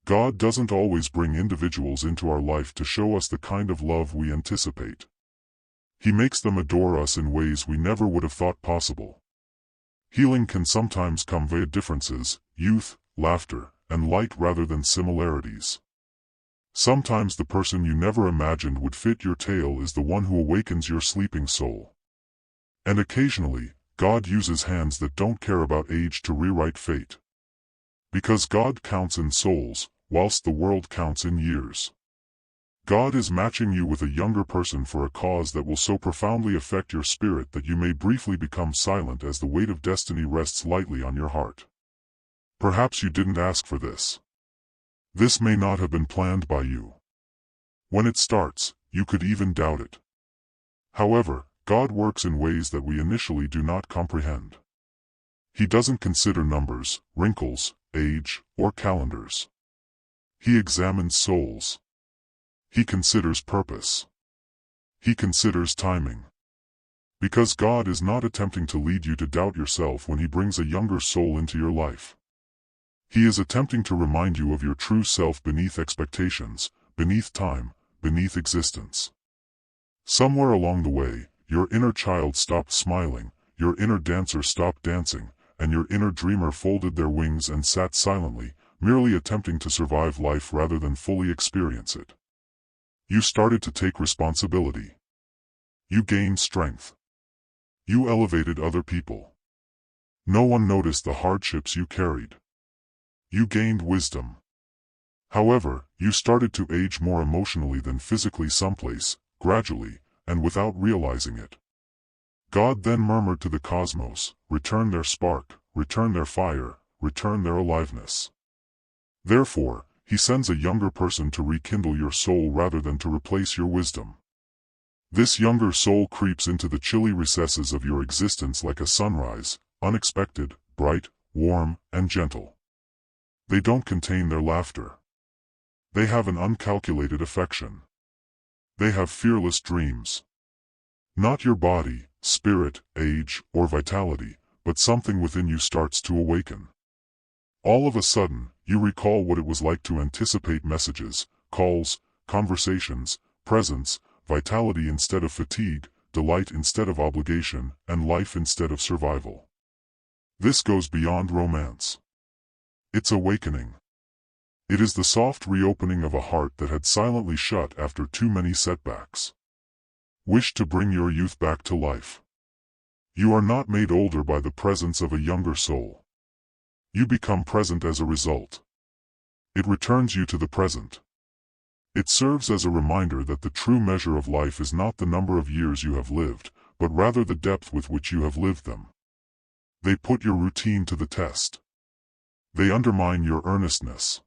God doesn't always bring individuals into our life to show us the kind of love we anticipate. He makes them adore us in ways we never would have thought possible. Healing can sometimes come via differences, youth, laughter, and light rather than similarities. Sometimes the person you never imagined would fit your tale is the one who awakens your sleeping soul. And occasionally, God uses hands that don't care about age to rewrite fate. Because God counts in souls, whilst the world counts in years. God is matching you with a younger person for a cause that will so profoundly affect your spirit that you may briefly become silent as the weight of destiny rests lightly on your heart. Perhaps you didn't ask for this. This may not have been planned by you. When it starts, you could even doubt it. However, God works in ways that we initially do not comprehend. He doesn't consider numbers, wrinkles, age, or calendars. He examines souls. He considers purpose. He considers timing. Because God is not attempting to lead you to doubt yourself when He brings a younger soul into your life. He is attempting to remind you of your true self beneath expectations, beneath time, beneath existence. Somewhere along the way, your inner child stopped smiling, your inner dancer stopped dancing, and your inner dreamer folded their wings and sat silently, merely attempting to survive life rather than fully experience it. You started to take responsibility. You gained strength. You elevated other people. No one noticed the hardships you carried. You gained wisdom. However, you started to age more emotionally than physically someplace, gradually, and without realizing it. God then murmured to the cosmos, "Return their spark, return their fire, return their aliveness." Therefore, He sends a younger person to rekindle your soul rather than to replace your wisdom. This younger soul creeps into the chilly recesses of your existence like a sunrise, unexpected, bright, warm, and gentle. They don't contain their laughter. They have an uncalculated affection. They have fearless dreams. Not your body, spirit, age, or vitality, but something within you starts to awaken. All of a sudden, you recall what it was like to anticipate messages, calls, conversations, presence, vitality instead of fatigue, delight instead of obligation, and life instead of survival. This goes beyond romance. It's awakening. It is the soft reopening of a heart that had silently shut after too many setbacks. Wish to bring your youth back to life. You are not made older by the presence of a younger soul. You become present as a result. It returns you to the present. It serves as a reminder that the true measure of life is not the number of years you have lived, but rather the depth with which you have lived them. They put your routine to the test. They undermine your earnestness.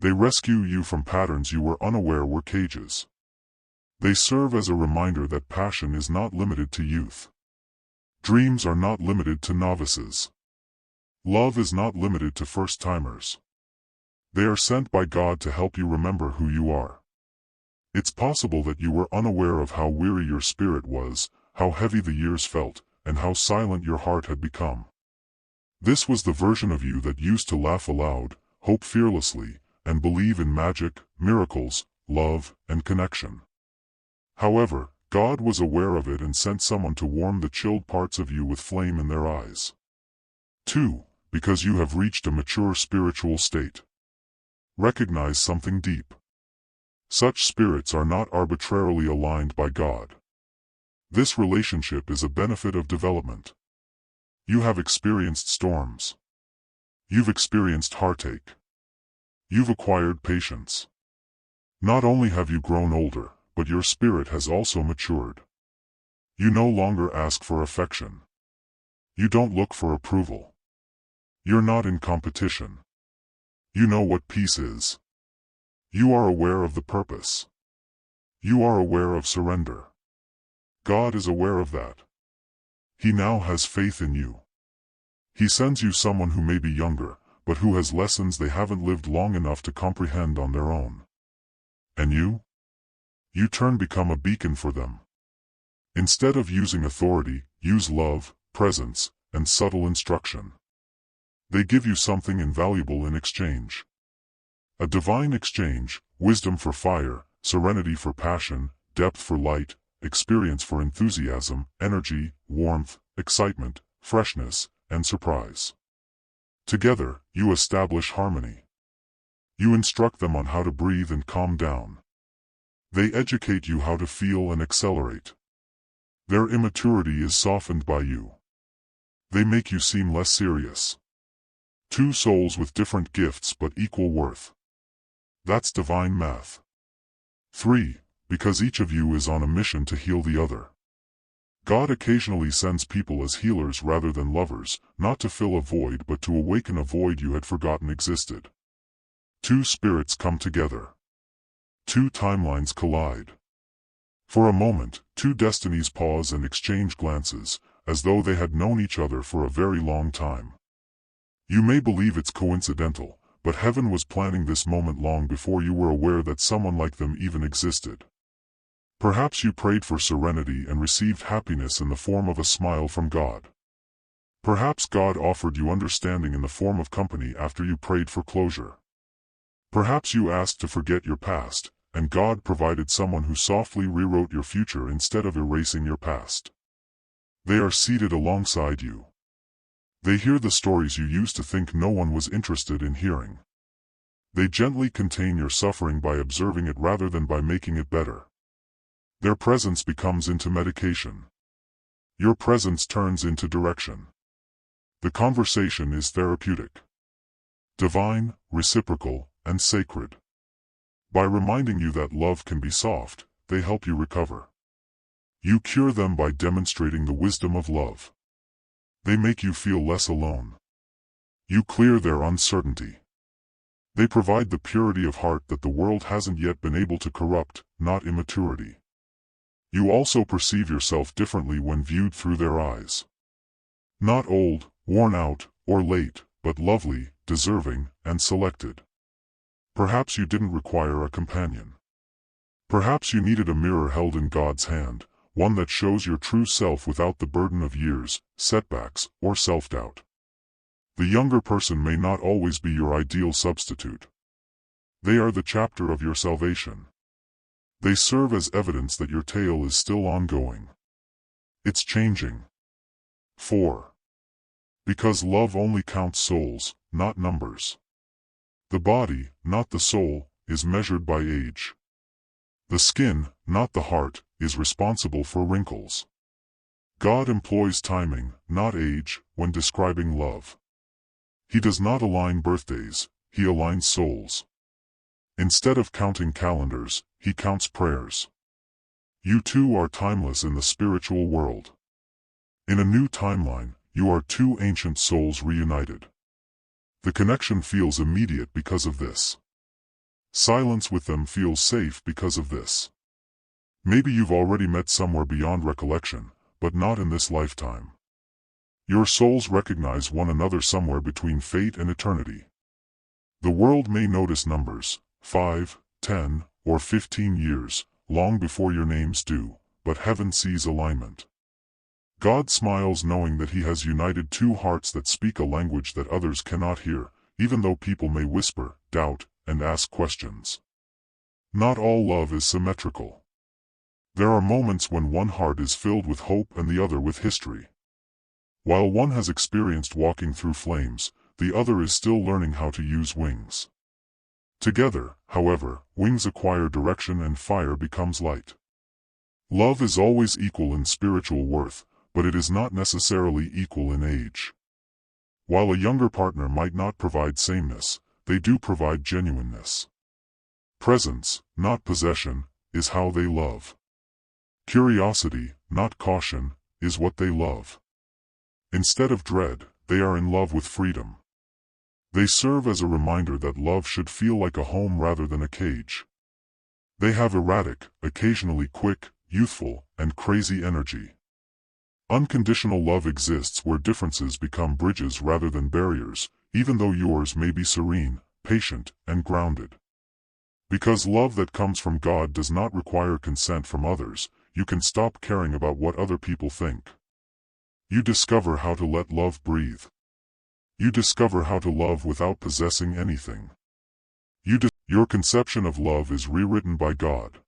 They rescue you from patterns you were unaware were cages. They serve as a reminder that passion is not limited to youth. Dreams are not limited to novices. Love is not limited to first-timers. They are sent by God to help you remember who you are. It's possible that you were unaware of how weary your spirit was, how heavy the years felt, and how silent your heart had become. This was the version of you that used to laugh aloud, hope fearlessly, and believe in magic, miracles, love, and connection. However, God was aware of it and sent someone to warm the chilled parts of you with flame in their eyes. 2. Because you have reached a mature spiritual state. Recognize something deep. Such spirits are not arbitrarily aligned by God. This relationship is a benefit of development. You have experienced storms. You've experienced heartache. You've acquired patience. Not only have you grown older, but your spirit has also matured. You no longer ask for affection. You don't look for approval. You're not in competition. You know what peace is. You are aware of the purpose. You are aware of surrender. God is aware of that. He now has faith in you. He sends you someone who may be younger, but who has lessons they haven't lived long enough to comprehend on their own. And you? You become a beacon for them. Instead of using authority, use love, presence, and subtle instruction. They give you something invaluable in exchange. A divine exchange, wisdom for fire, serenity for passion, depth for light, experience for enthusiasm, energy, warmth, excitement, freshness, and surprise. Together, you establish harmony. You instruct them on how to breathe and calm down. They educate you how to feel and accelerate. Their immaturity is softened by you. They make you seem less serious. Two souls with different gifts but equal worth. That's divine math. 3. Because each of you is on a mission to heal the other. God occasionally sends people as healers rather than lovers, not to fill a void but to awaken a void you had forgotten existed. Two spirits come together. Two timelines collide. For a moment, two destinies pause and exchange glances, as though they had known each other for a very long time. You may believe it's coincidental, but heaven was planning this moment long before you were aware that someone like them even existed. Perhaps you prayed for serenity and received happiness in the form of a smile from God. Perhaps God offered you understanding in the form of company after you prayed for closure. Perhaps you asked to forget your past, and God provided someone who softly rewrote your future instead of erasing your past. They are seated alongside you. They hear the stories you used to think no one was interested in hearing. They gently contain your suffering by observing it rather than by making it better. Their presence becomes into medication. Your presence turns into direction. The conversation is therapeutic. Divine, reciprocal, and sacred. By reminding you that love can be soft, they help you recover. You cure them by demonstrating the wisdom of love. They make you feel less alone. You clear their uncertainty. They provide the purity of heart that the world hasn't yet been able to corrupt, not immaturity. You also perceive yourself differently when viewed through their eyes. Not old, worn out, or late, but lovely, deserving, and selected. Perhaps you didn't require a companion. Perhaps you needed a mirror held in God's hand, one that shows your true self without the burden of years, setbacks, or self-doubt. The younger person may not always be your ideal substitute. They are the chapter of your salvation. They serve as evidence that your tale is still ongoing. It's changing. 4. Because love only counts souls, not numbers. The body, not the soul, is measured by age. The skin, not the heart, is responsible for wrinkles. God employs timing, not age, when describing love. He does not align birthdays, he aligns souls. Instead of counting calendars, he counts prayers. You two are timeless in the spiritual world. In a new timeline, you are two ancient souls reunited. The connection feels immediate because of this. Silence with them feels safe because of this. Maybe you've already met somewhere beyond recollection, but not in this lifetime. Your souls recognize one another somewhere between fate and eternity. The world may notice numbers, 5, 10, or 15 years, long before your names do, but heaven sees alignment. God smiles knowing that he has united two hearts that speak a language that others cannot hear, even though people may whisper, doubt, and ask questions. Not all love is symmetrical. There are moments when one heart is filled with hope and the other with history. While one has experienced walking through flames, the other is still learning how to use wings. Together, however, wings acquire direction and fire becomes light. Love is always equal in spiritual worth, but it is not necessarily equal in age. While a younger partner might not provide sameness, they do provide genuineness. Presence, not possession, is how they love. Curiosity, not caution, is what they love. Instead of dread, they are in love with freedom. They serve as a reminder that love should feel like a home rather than a cage. They have erratic, occasionally quick, youthful, and crazy energy. Unconditional love exists where differences become bridges rather than barriers, even though yours may be serene, patient, and grounded. Because love that comes from God does not require consent from others, you can stop caring about what other people think. You discover how to let love breathe. You discover how to love without possessing anything. You Your conception of love is rewritten by God.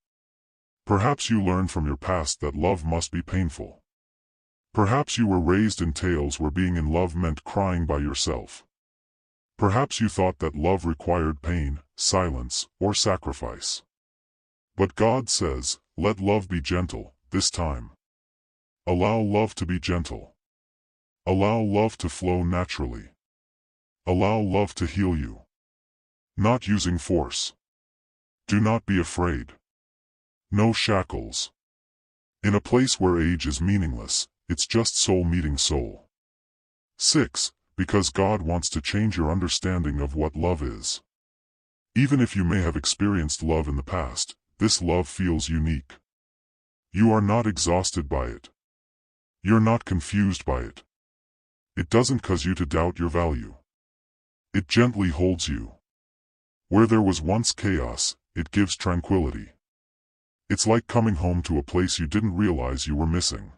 Perhaps you learned from your past that love must be painful. Perhaps you were raised in tales where being in love meant crying by yourself. Perhaps you thought that love required pain, silence, or sacrifice. But God says, let love be gentle, this time. Allow love to be gentle. Allow love to flow naturally. Allow love to heal you. Not using force. Do not be afraid. No shackles. In a place where age is meaningless, it's just soul meeting soul. 6. Because God wants to change your understanding of what love is. Even if you may have experienced love in the past, this love feels unique. You are not exhausted by it. You're not confused by it. It doesn't cause you to doubt your value. It gently holds you. Where there was once chaos, it gives tranquility. It's like coming home to a place you didn't realize you were missing.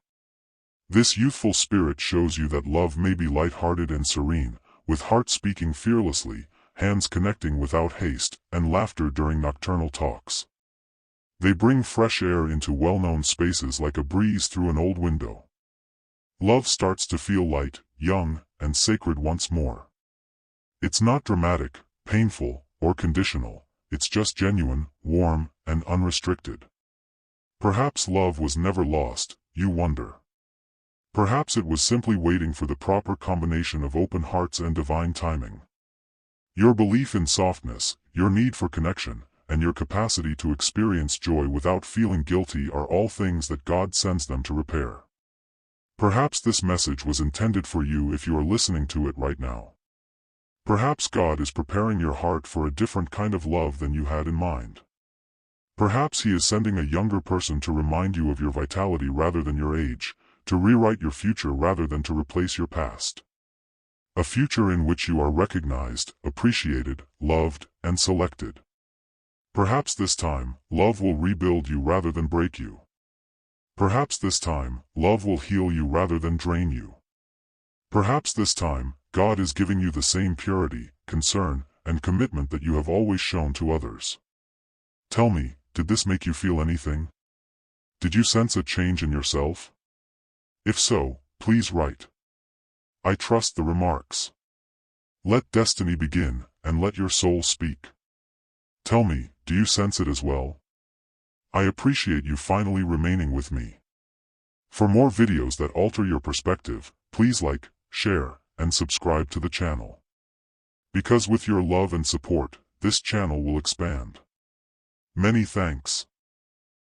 This youthful spirit shows you that love may be light-hearted and serene, with heart speaking fearlessly, hands connecting without haste, and laughter during nocturnal talks. They bring fresh air into well-known spaces like a breeze through an old window. Love starts to feel light, young, and sacred once more. It's not dramatic, painful, or conditional, it's just genuine, warm, and unrestricted. Perhaps love was never lost, you wonder. Perhaps it was simply waiting for the proper combination of open hearts and divine timing. Your belief in softness, your need for connection, and your capacity to experience joy without feeling guilty are all things that God sends them to repair. Perhaps this message was intended for you if you are listening to it right now. Perhaps God is preparing your heart for a different kind of love than you had in mind. Perhaps He is sending a younger person to remind you of your vitality rather than your age, to rewrite your future rather than to replace your past. A future in which you are recognized, appreciated, loved, and selected. Perhaps this time, love will rebuild you rather than break you. Perhaps this time, love will heal you rather than drain you. Perhaps this time, God is giving you the same purity, concern, and commitment that you have always shown to others. Tell me, did this make you feel anything? Did you sense a change in yourself? If so, please write. I trust the remarks. Let destiny begin, and let your soul speak. Tell me, do you sense it as well? I appreciate you finally remaining with me. For more videos that alter your perspective, please like, share, and subscribe to the channel. Because with your love and support, this channel will expand. Many thanks.